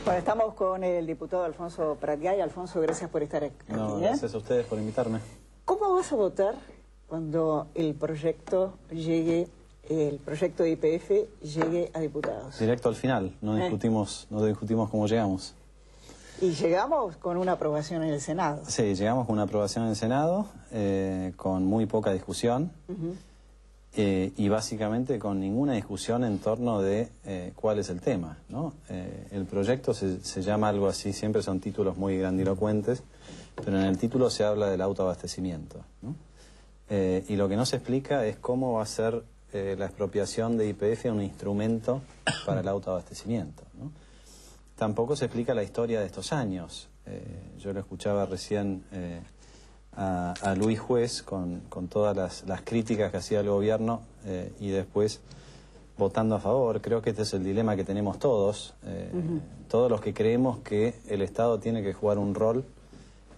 Bueno, estamos con el diputado Alfonso Pratgay. Alfonso, gracias por estar aquí. No, gracias a ustedes por invitarme. ¿Cómo vas a votar cuando el proyecto de YPF llegue a diputados? Directo al final, no discutimos cómo llegamos. Y llegamos con una aprobación en el Senado. Sí, llegamos con una aprobación en el Senado, con muy poca discusión. Y básicamente con ninguna discusión en torno de cuál es el tema, ¿no? El proyecto se llama algo así, siempre son títulos muy grandilocuentes, pero en el título se habla del autoabastecimiento, ¿no? Y lo que no se explica es cómo va a ser la expropiación de YPF un instrumento para el autoabastecimiento, ¿no? Tampoco se explica la historia de estos años. Yo lo escuchaba recién a Luis Juez con todas las críticas que hacía el gobierno y después votando a favor. Creo que este es el dilema que tenemos todos, todos los que creemos que el Estado tiene que jugar un rol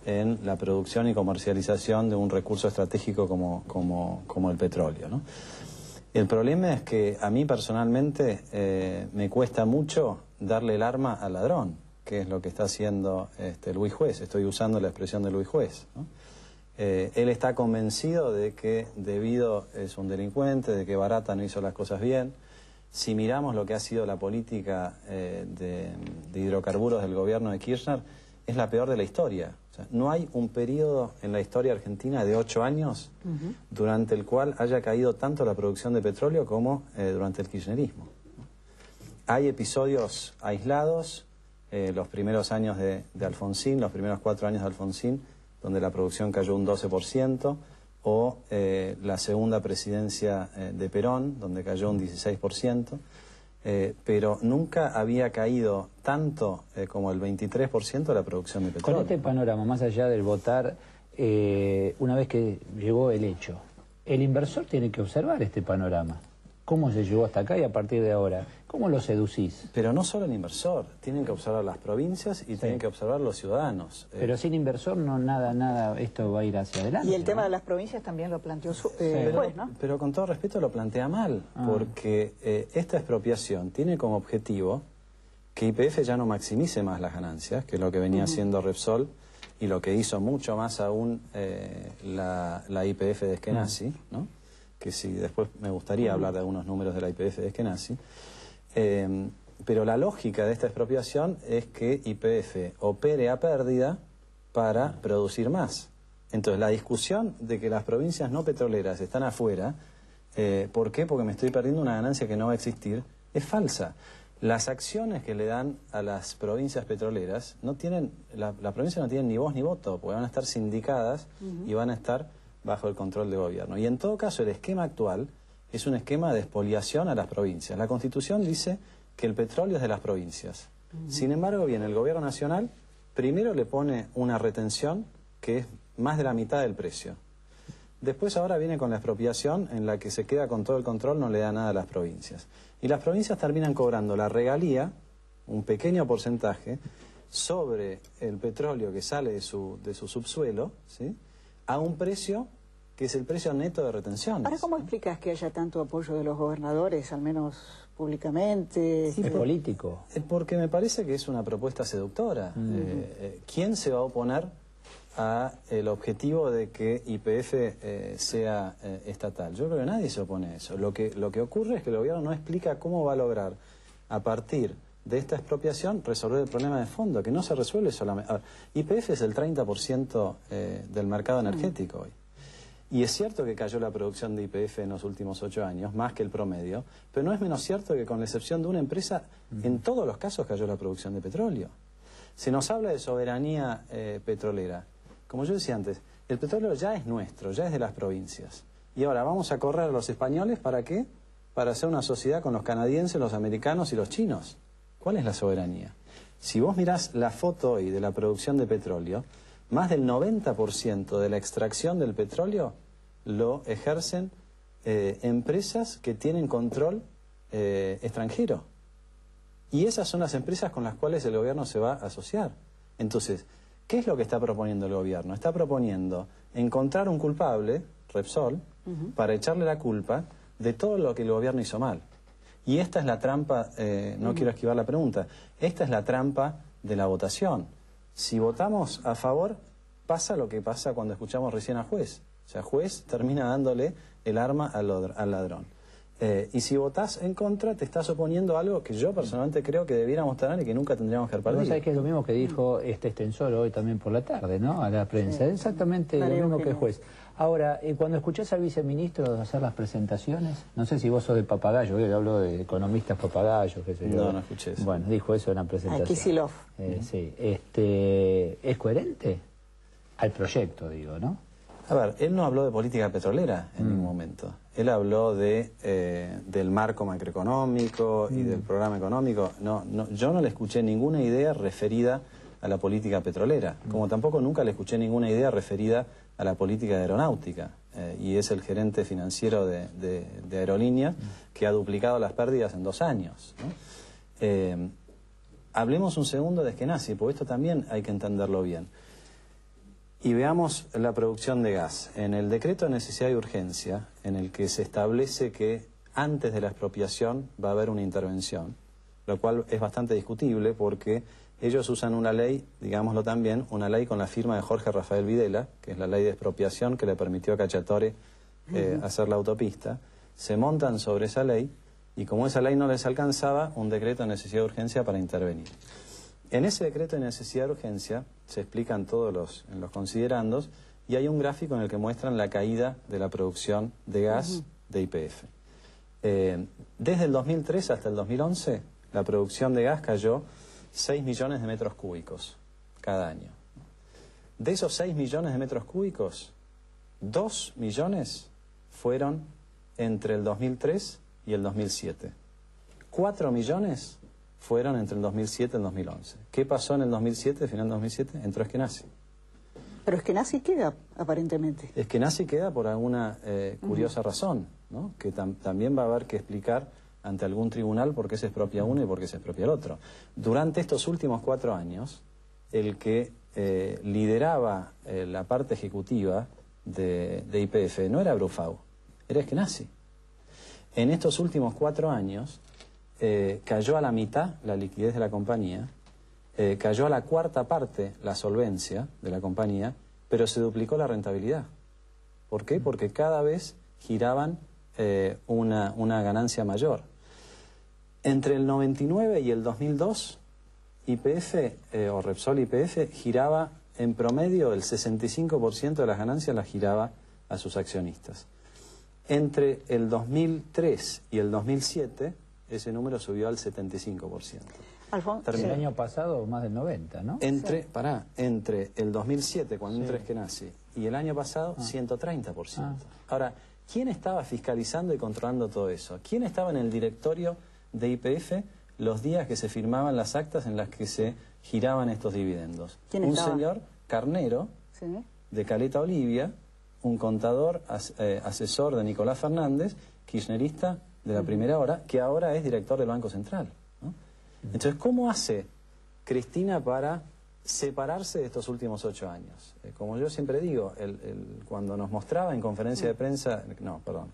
en la producción y comercialización de un recurso estratégico como el petróleo, ¿no? El problema es que a mí personalmente me cuesta mucho darle el arma al ladrón, que es lo que está haciendo Luis Juez. Estoy usando la expresión de Luis Juez, ¿no? Él está convencido de que Debido es un delincuente, de que Barata no hizo las cosas bien. Si miramos lo que ha sido la política de hidrocarburos del gobierno de Kirchner, es la peor de la historia. O sea, no hay un periodo en la historia argentina de 8 años durante el cual haya caído tanto la producción de petróleo como durante el kirchnerismo. Hay episodios aislados, los primeros años de Alfonsín, los primeros 4 años de Alfonsín, donde la producción cayó un 12%, o la segunda presidencia de Perón, donde cayó un 16%, pero nunca había caído tanto como el 23% la producción de petróleo. Con este panorama, más allá del votar, una vez que llegó el hecho, el inversor tiene que observar este panorama. ¿Cómo se llegó hasta acá y a partir de ahora? ¿Cómo lo seducís? Pero no solo el inversor, tienen que observar las provincias y tienen que observar los ciudadanos. Pero sin inversor no nada, esto va a ir hacia adelante. Y el tema de las provincias también lo planteó el juez, ¿no? Pero con todo respeto lo plantea mal, porque esta expropiación tiene como objetivo que YPF ya no maximice más las ganancias, que es lo que venía haciendo Repsol, y lo que hizo mucho más aún la YPF de Eskenazi, ¿no? Que sí, después me gustaría hablar de algunos números de la YPF de Eskenazi. Pero la lógica de esta expropiación es que YPF opere a pérdida para producir más. Entonces la discusión de que las provincias no petroleras están afuera, ¿por qué? Porque me estoy perdiendo una ganancia que no va a existir, es falsa. Las acciones que le dan a las provincias petroleras no tienen, la provincia no tiene ni voz ni voto, porque van a estar sindicadas y van a estar bajo el control de gobierno. Y en todo caso el esquema actual es un esquema de expoliación a las provincias. La Constitución dice que el petróleo es de las provincias. Sin embargo, bien, el gobierno nacional primero le pone una retención que es más de la mitad del precio. Después ahora viene con la expropiación en la que se queda con todo el control, no le da nada a las provincias. Y las provincias terminan cobrando la regalía, un pequeño porcentaje, sobre el petróleo que sale de su subsuelo, ¿sí?, a un precio que es el precio neto de retenciones. Ahora, ¿cómo explicas que haya tanto apoyo de los gobernadores, al menos públicamente? ¿Es político? Porque me parece que es una propuesta seductora. ¿Quién se va a oponer a el objetivo de que YPF sea estatal? Yo creo que nadie se opone a eso. Lo que ocurre es que el gobierno no explica cómo va a lograr, a partir de esta expropiación, resolver el problema de fondo, que no se resuelve solamente. YPF es el 30% del mercado energético hoy. Y es cierto que cayó la producción de YPF en los últimos 8 años, más que el promedio, pero no es menos cierto que con la excepción de una empresa, en todos los casos cayó la producción de petróleo. Se nos habla de soberanía petrolera. Como yo decía antes, el petróleo ya es nuestro, ya es de las provincias. Y ahora vamos a correr a los españoles, ¿para qué? Para hacer una sociedad con los canadienses, los americanos y los chinos. ¿Cuál es la soberanía? Si vos mirás la foto hoy de la producción de petróleo, más del 90% de la extracción del petróleo lo ejercen empresas que tienen control extranjero. Y esas son las empresas con las cuales el gobierno se va a asociar. Entonces, ¿qué es lo que está proponiendo el gobierno? Está proponiendo encontrar un culpable, Repsol, para echarle la culpa de todo lo que el gobierno hizo mal. Y esta es la trampa, no quiero esquivar la pregunta, esta es la trampa de la votación. Si votamos a favor, pasa lo que pasa cuando escuchamos recién a Juez. O sea, Juez termina dándole el arma al ladrón. Y si votás en contra, te estás oponiendo a algo que yo personalmente creo que debiéramos tener y que nunca tendríamos que haber perdido. ¿Sabes que es lo mismo que dijo este extensor hoy también por la tarde, ¿no? A la prensa. Sí. Exactamente lo mismo que el Juez. Ahora, cuando escuchás al viceministro hacer las presentaciones, no sé si vos sos de papagayo, yo hablo de economistas papagayos, qué sé yo. No escuché eso. Bueno, dijo eso en la presentación. Kicillof. Sí. ¿Es coherente? Al proyecto, digo, ¿no? A ver, él no habló de política petrolera en ningún momento. Él habló del marco macroeconómico y del programa económico. Yo no le escuché ninguna idea referida a la política petrolera, como tampoco nunca le escuché ninguna idea referida a la política de aeronáutica. Y es el gerente financiero de Aerolínea que ha duplicado las pérdidas en 2 años, ¿no? Hablemos un segundo de Eskenazi, porque esto también hay que entenderlo bien. Y veamos la producción de gas. En el decreto de necesidad y urgencia, en el que se establece que antes de la expropiación va a haber una intervención, lo cual es bastante discutible porque ellos usan una ley, digámoslo también, una ley con la firma de Jorge Rafael Videla, que es la ley de expropiación que le permitió a Cacciatore hacer la autopista. Se montan sobre esa ley y como esa ley no les alcanzaba, un decreto de necesidad y urgencia para intervenir. En ese decreto de necesidad de urgencia se explican todos en los considerandos y hay un gráfico en el que muestran la caída de la producción de gas de YPF. Desde el 2003 hasta el 2011 la producción de gas cayó 6 millones de metros cúbicos cada año. De esos 6 millones de metros cúbicos, 2 millones fueron entre el 2003 y el 2007. 4 millones fueron entre el 2007 y el 2011. ¿Qué pasó en el 2007, final del 2007? Entró Eskenazi. Pero Eskenazi queda, aparentemente. Eskenazi queda por alguna curiosa razón, ¿no? Que también va a haber que explicar ante algún tribunal por qué se expropia uno y por qué se expropia el otro. Durante estos últimos 4 años, el que lideraba la parte ejecutiva de YPF no era Brufau, era Eskenazi. En estos últimos 4 años cayó a la mitad la liquidez de la compañía, cayó a la 1/4 parte la solvencia de la compañía, pero se duplicó la rentabilidad. ¿Por qué? Porque cada vez giraban una ganancia mayor. Entre el 99 y el 2002, YPF o Repsol YPF giraba en promedio el 65% de las ganancias las giraba a sus accionistas. Entre el 2003 y el 2007, ese número subió al 75%. El año pasado más del 90%, ¿no? Entre el 2007, cuando entró Eskenazi, y el año pasado, 130%. Ahora, ¿quién estaba fiscalizando y controlando todo eso? ¿Quién estaba en el directorio de YPF los días que se firmaban las actas en las que se giraban estos dividendos? Un señor Carnero, de Caleta Olivia, un contador asesor de Nicolás Fernández, kirchnerista de la primera hora, que ahora es director del Banco Central, ¿no? Entonces, ¿cómo hace Cristina para separarse de estos últimos 8 años? Como yo siempre digo, cuando nos mostraba en conferencia de prensa,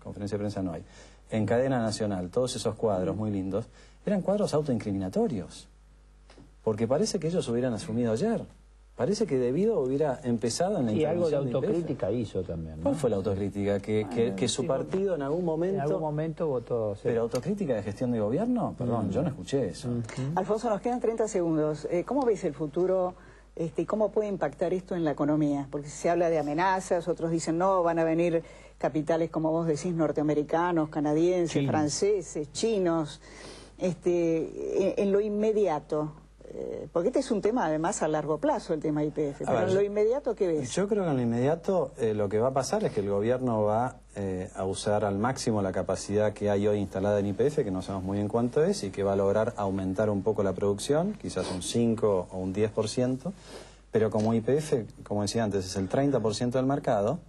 conferencia de prensa no hay, en cadena nacional, todos esos cuadros muy lindos, eran cuadros autoincriminatorios, porque parece que ellos hubieran asumido ayer. Parece que debido hubiera empezado en la intervención. Y algo de autocrítica hizo también, ¿no? ¿Cuál fue la autocrítica? Que su partido en algún momento... En algún momento votó... Sí. ¿Pero autocrítica de gestión de gobierno? Perdón, yo no escuché eso. Alfonso, nos quedan 30 segundos. ¿Cómo ves el futuro y cómo puede impactar esto en la economía? Porque se habla de amenazas, otros dicen no, van a venir capitales, como vos decís, norteamericanos, canadienses, franceses, chinos. En lo inmediato... porque este es un tema además a largo plazo, el tema YPF, pero en lo inmediato, ¿qué ves? Yo creo que en lo inmediato lo que va a pasar es que el gobierno va a usar al máximo la capacidad que hay hoy instalada en YPF, que no sabemos muy bien cuánto es, y que va a lograr aumentar un poco la producción, quizás un 5 o un 10%, pero como YPF, como decía antes, es el 30% del mercado,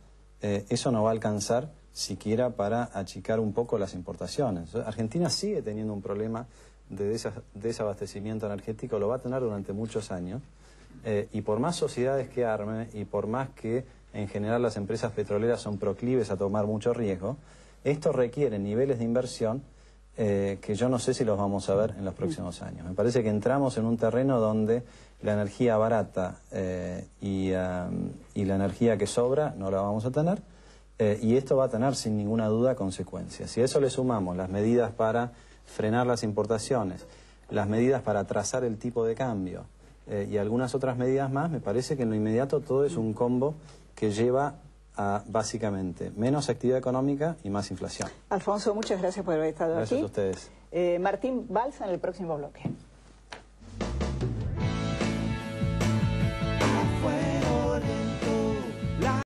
eso no va a alcanzar siquiera para achicar un poco las importaciones. Entonces, Argentina sigue teniendo un problema de desabastecimiento energético, lo va a tener durante muchos años, y por más sociedades que arme y por más que en general las empresas petroleras son proclives a tomar mucho riesgo, esto requiere niveles de inversión que yo no sé si los vamos a ver en los próximos años. Me parece que entramos en un terreno donde la energía barata y la energía que sobra no la vamos a tener, y esto va a tener sin ninguna duda consecuencias. Si a eso le sumamos las medidas para frenar las importaciones, las medidas para trazar el tipo de cambio y algunas otras medidas más, me parece que en lo inmediato todo es un combo que lleva a, básicamente, menos actividad económica y más inflación. Alfonso, muchas gracias por haber estado aquí. Gracias a ustedes. Martín Balsa en el próximo bloque.